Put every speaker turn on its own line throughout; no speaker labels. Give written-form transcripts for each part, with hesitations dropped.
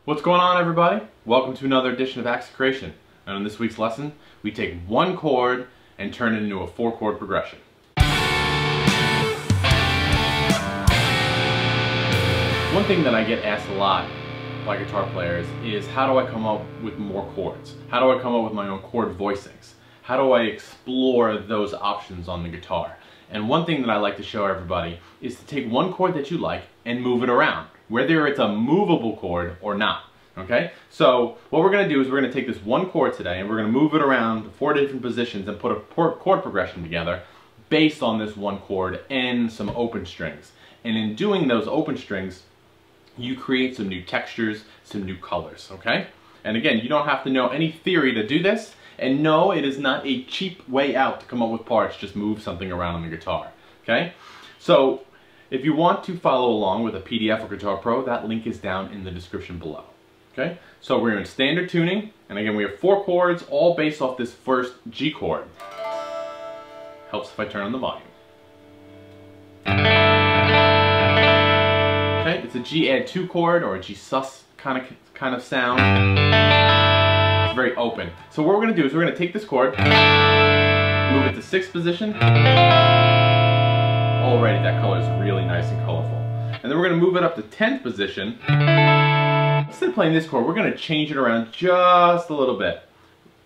What's going on, everybody? Welcome to another edition of Acts of Creation. And in this week's lesson, we take one chord and turn it into a 4-chord progression. One thing that I get asked a lot by guitar players is, how do I come up with more chords? How do I come up with my own chord voicings? How do I explore those options on the guitar? And one thing that I like to show everybody is to take one chord that you like and move it around, whether it's a movable chord or not. Okay? So what we're going to do is we're going to take this one chord today and we're going to move it around to 4 different positions and put a chord progression together based on this one chord and some open strings. And in doing those open strings, you create some new textures, some new colors. Okay? And again, you don't have to know any theory to do this. And no, it is not a cheap way out to come up with parts, just move something around on the guitar. Okay? So if you want to follow along with a PDF or Guitar Pro, that link is down in the description below. Okay? So we're in standard tuning, and again we have 4 chords, all based off this first G chord. Helps if I turn on the volume. Okay, it's a G add 2 chord or a G sus kind of sound. It's very open. So what we're going to do is we're going to take this chord, move it to 6th position. Already that color is really nice and colorful. And then we're going to move it up to 10th position. Instead of playing this chord, we're going to change it around just a little bit.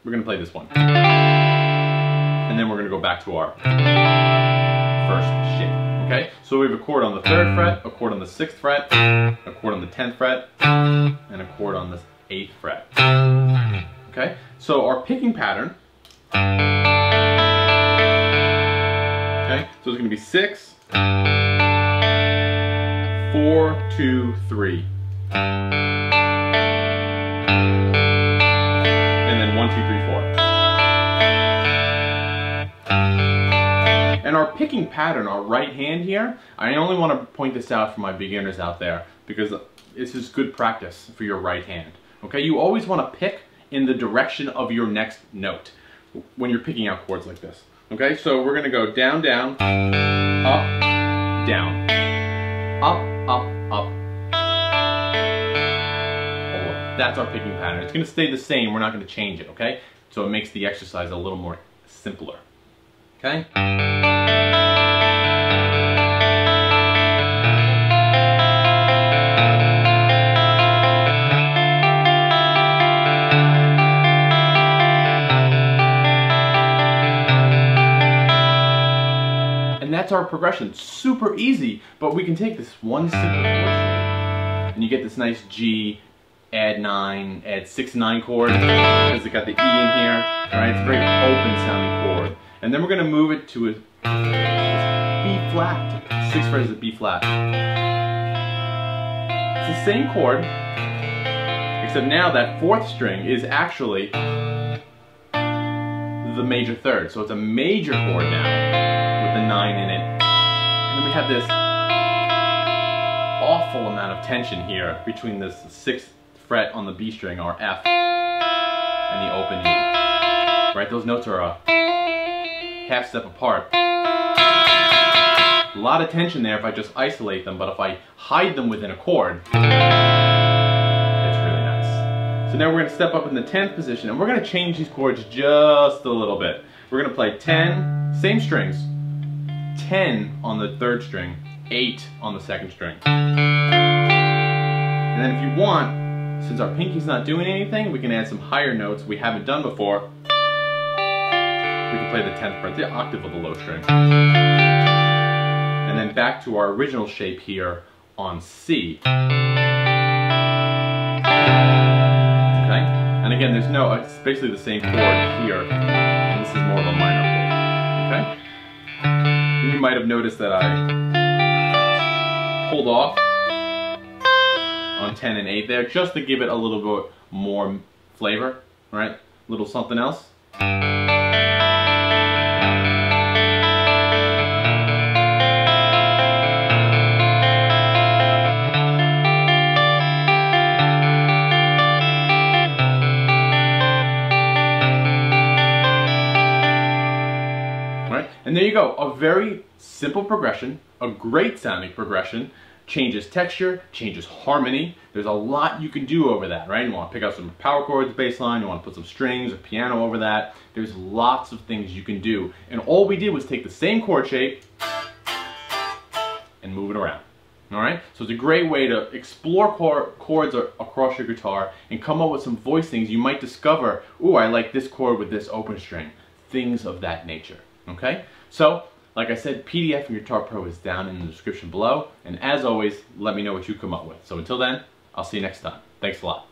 We're going to play this one. And then we're going to go back to our first shape. Okay? So we have a chord on the 3rd fret, a chord on the 6th fret, a chord on the 10th fret, and a chord on the 8th fret. Okay? So our picking pattern. Okay? So it's going to be 6, 4, 2, 3. And then 1, 2, 3, 4. And our picking pattern, our right hand here, I only want to point this out for my beginners out there because this is good practice for your right hand. Okay? You always want to pick in the direction of your next note when you're picking out chords like this. Okay? So we're going to go down, down, up, down, up, up, up. That's our picking pattern. It's going to stay the same. We're not going to change it, okay? So it makes the exercise a little more simpler. Okay? And that's our progression. Super easy, but we can take this one simple chord shape and you get this nice G, add 9, add 6, 9 chord because it got the E in here. Alright, it's a very open sounding chord. And then we're going to move it to a B flat. 6th fret is a B flat. It's the same chord, except now that 4th string is actually the major 3rd. So it's a major chord now with the 9 in it. And then we have this awful amount of tension here between this 6th fret on the B string, or F, and the open E. Right? Those notes are a half step apart. A lot of tension there if I just isolate them, but if I hide them within a chord, it's really nice. So now we're going to step up in the 10th position, and we're going to change these chords just a little bit. We're going to play 10, same strings, 10 on the 3rd string, 8 on the 2nd string. And then if you want, since our pinky's not doing anything, we can add some higher notes we haven't done before. We can play the 10th fret, the octave of the low string. And then back to our original shape here on C. Okay? And again, it's basically the same chord here. And this is more of a minor chord. Okay? And you might have noticed that I pulled off on 10 and 8 there, just to give it a little bit more flavor, right? A little something else. Right? And there you go, a very simple progression, a great sounding progression, changes texture, changes harmony. There's a lot you can do over that, right? You want to pick out some power chords, bass line, you want to put some strings or piano over that. There's lots of things you can do. And all we did was take the same chord shape and move it around. All right? So it's a great way to explore chords across your guitar and come up with some voicings. You might discover, ooh, I like this chord with this open string. Things of that nature. Okay? So, like I said, PDF and Guitar Pro is down in the description below. And as always, let me know what you come up with. So until then, I'll see you next time. Thanks a lot.